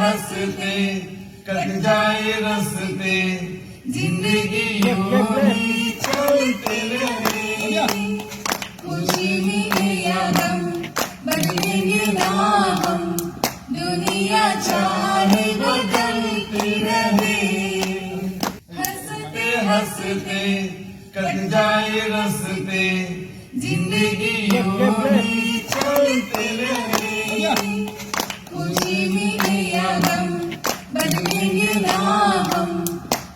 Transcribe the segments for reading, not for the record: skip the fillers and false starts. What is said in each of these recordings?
हंसते कट जाए रस्ते जिंदगी यूं ही चलते रहे खुशी मिले या गम बदलेंगे ना हम दुनिया चाहे बदलती रहे हंसते हंसते कट जाए रस्ते जिंदगी यूं ही चलते रहे खुशी मिले या गम बदलेंगे ना हम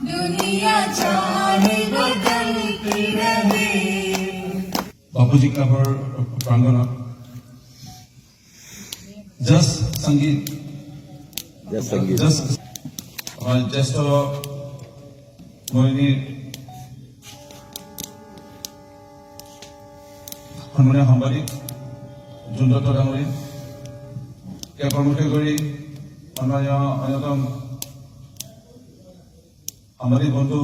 दुनिया चाहे बदलती रहे बापूजी क्लाবৰ প্ৰাংগণত জাষ্ট সংগীত আমাৰ জ্যেষ্ঠ মৰিণীৰ সন্মানীয় সাংবাদিক জোন দত্ত ডাঙৰীয়া প্ৰমুখে কৰি সন্মানীয় অন্যতম সাংবাদিক বন্ধু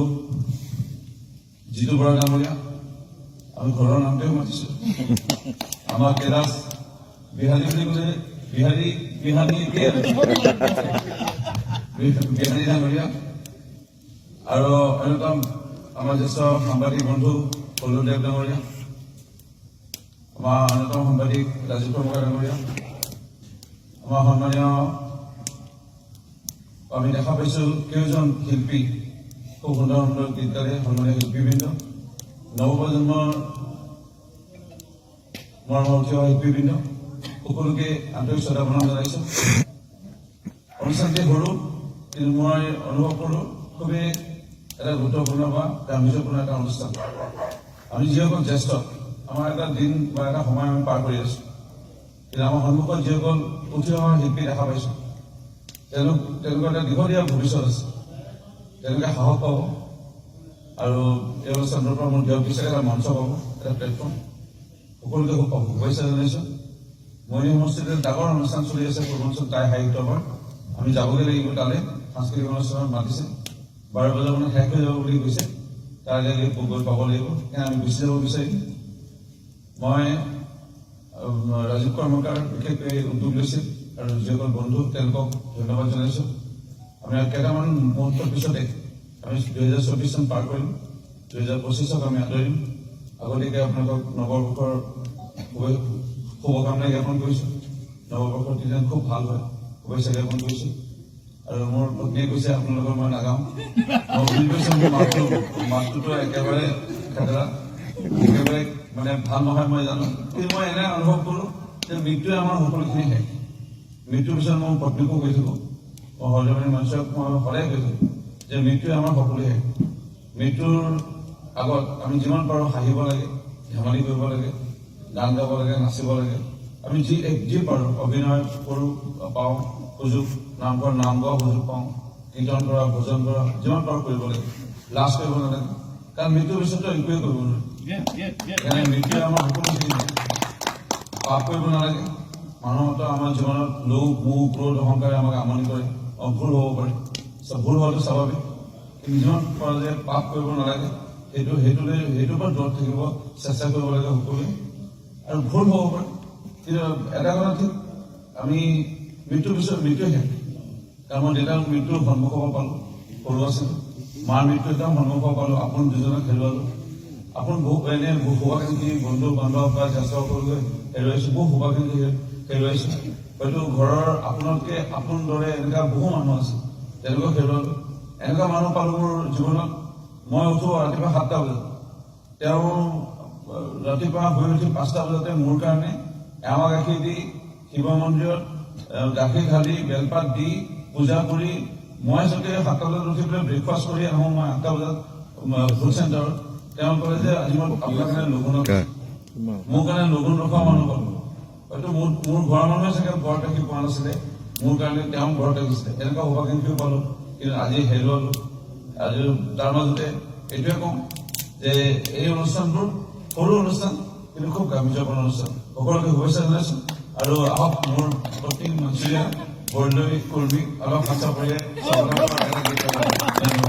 জিতু বৰা ডাঙৰীয়া আমি ঘৰৰ নামটোও মাতিছো আমাৰ কেদাস বিহাৰী বুলি ক'লে বিহাৰী ডাঙৰীয়া আৰু অন্যতম আমাৰ জ্যেষ্ঠ সাংবাদিক বন্ধু পল্লৱদেৱ ডাঙৰীয়া আমাৰ অন্যতম সাংবাদিক ৰাজীৱ কৰ্মকাৰ ডাঙৰীয়া আমাৰ সন্মানীয় আমি দেখা পাইছো কেইজন শিল্পী খুব সুন্দৰ সুন্দৰ গীত গালে সন্মানীয় শিল্পীবৃন্দ নৱপ্ৰজন্মৰ মৰমৰ উঠি অহা শিল্পীবৃন্দ সকলোকে আন্তৰিক শ্ৰদ্ধাপনা জনাইছো অনুষ্ঠানটি সৰু কিন্তু মই অনুভৱ কৰোঁ খুবেই এটা গুৰুত্বপূৰ্ণ বা গাম্ভীৰ্যপূৰ্ণ এটা অনুষ্ঠান আমি যিসকল জ্যেষ্ঠ আমাৰ এটা দিন বা এটা সময় আমি পাৰ কৰি আছো কিন্তু আমাৰ সন্মুখত যিসকল উঠি অহা শিল্পী দেখা পাইছো তেওঁলোকৰ এটা দীঘলীয়া ভৱিষ্যত আছে তেওঁলোকে সাহস পাব আৰু এই অনুষ্ঠানটোৰ পৰা মোৰ দিয়ক বিচাৰে এটা মঞ্চ পাব এটা প্লেটফৰ্ম সকলোকে খুব শুভেচ্ছা জনাইছো মৰিণী সমষ্টিত ডাঙৰ অনুষ্ঠান চলি আছে পূৰ্বাঞ্চল টাই সাহিত্য সভাৰ আমি যাবগৈ লাগিব তালৈ সাংস্কৃতিক অনুষ্ঠানত মাতিছে 12 বজাৰ মানত শেষ হৈ যাব বুলি কৈছে তালৈ গৈ পাব লাগিব সেইকাৰণে আমি গুচি যাব বিচাৰিম মই ৰাজীৱ কৰ্মকাৰ বিশেষকৈ উদ্যোগ লৈছিল আৰু যিসকল বন্ধু তেওঁলোকক ধন্যবাদ জনাইছো আমি কেইটামান মুহূৰ্তৰ পিছতে আমি 2024 চন পাৰ কৰিম 2025ক আমি আদৰিম আগতীয়াকৈ আপোনালোকক নৱবৰ্ষৰ শুভকামনা জ্ঞাপন কৰিছো নৱবৰ্ষৰ দিন খুব ভাল হয় শুভেচ্ছা জ্ঞাপন কৰিছো আৰু মোৰ পত্নীয়ে কৈছে আপোনালোকৰ মই নাগাওঁ মই বুজি পাইছো মাতটোতো একেবাৰে খেদৰা একেবাৰে মানে ভাল নহয় মই জানো কিন্তু মই এনে অনুভৱ কৰোঁ যে মৃত্যুৱে আমাৰ সকলোখিনি শেষ মৃত্যুৰ পিছত মই পত্নীকো কৈ থাকোঁ মই হৰদমণি মঞ্চক মই সদায় কৈ থাকোঁ যে মৃত্যুৱে আমাৰ সকলো শেষ মৃত্যুৰ আগত আমি যিমান পাৰোঁ হাঁহিব লাগে ধেমালি কৰিব লাগে গান গাব লাগে নাচিব লাগে আমি যি পাৰোঁ অভিনয় কৰোঁ পাওঁ সুযোগ নামঘৰ নাম গোৱা সুযোগ পাওঁ কীৰ্তন কৰা ভোজন কৰা যিমান পাৰোঁ কৰিব লাগে লাজ কৰিব নালাগে কাৰণ মৃত্যুৰ পিছতো একোৱে কৰিব নোৱাৰে সেইকাৰণে মৃত্যুৱে আমাৰ সকলোখিনি পাপ কৰিব নালাগে মানুহতো আমাৰ জীৱনত লোভ মোহ ক্ৰোধ অহংকাৰে আমাক আমনি কৰে ভুল হ'ব পাৰে ভুল হোৱাটো স্বাভাৱিক কিন্তু যিমান পৰা যে পাপ কৰিব নালাগে সেইটোৰ পৰা দূৰত থাকিব চেষ্টা কৰিব লাগে সকলোৱে আৰু ভুল হ'ব পাৰে কিন্তু এটা কথা ঠিক আমি মৃত্যুৰ পিছত মৃত্যুৱে শেষ কাৰণ মই দেউতাৰ মৃত্যুৰ সন্মুখ হ'ব পালোঁ সৰু আছিলোঁ মাৰ মৃত্যু একদম সন্মুখ হ'ব পালোঁ আপোন দুজনক হেৰুৱালোঁ আপোন বহু এনে শুভাকাংক্ষী বন্ধু বান্ধৱ বা জ্যেষ্ঠসকললৈ হেৰুৱাইছোঁ বহু শুভাকাংক্ষী হেৰুৱাইছোঁ হয়তো ঘৰৰ আপোনাতকৈ আপোন দৰে এনেকুৱা বহু মানুহ আছে তেওঁলোকক হেৰুৱালোঁ এনেকুৱা মানুহ পালোঁ মোৰ জীৱনত মই উঠোঁ ৰাতিপুৱা 7টা বজাত তেওঁ ৰাতিপুৱা শুই উঠি 5টা বজাতে মোৰ কাৰণে এৱা গাখীৰ দি শিৱ মন্দিৰত গাখীৰ ঢালি বেলপাত দি পূজা কৰি মই যাতে 7টা বজাত উঠি পেলাই ব্ৰেকফাষ্ট কৰি আহোঁ মই 8টা বজাত ফুড চেণ্টাৰত তেওঁ ক'লে যে আজি মই আপোনাৰ কাৰণে লঘোণ মোৰ কাৰণে লঘোণ ৰখোৱা মানুহ পালোঁ হয়তো মোৰ ঘৰৰ মানুহে চাগে ঘৰত ৰাখি পোৱা নাছিলে মোৰ কাৰণে তেওঁ ঘৰত ৰাখিছিলে এনেকুৱা শুভাকাংক্ষীও পালোঁ কিন্তু আজি হেৰুৱালোঁ আজি তাৰ মাজতে এইটোৱে কওঁ যে এই অনুষ্ঠানবোৰ সৰু অনুষ্ঠান কিন্তু খুব গাম্ভীৰ্যপূৰ্ণ অনুষ্ঠান সকলোকে শুভেচ্ছা জনাইছোঁ আৰু আহক মোৰ প্ৰতি মঞ্চুৰীয়া বৰদলৈ কৰ্মী অলপ হাস্য কৰিয়ে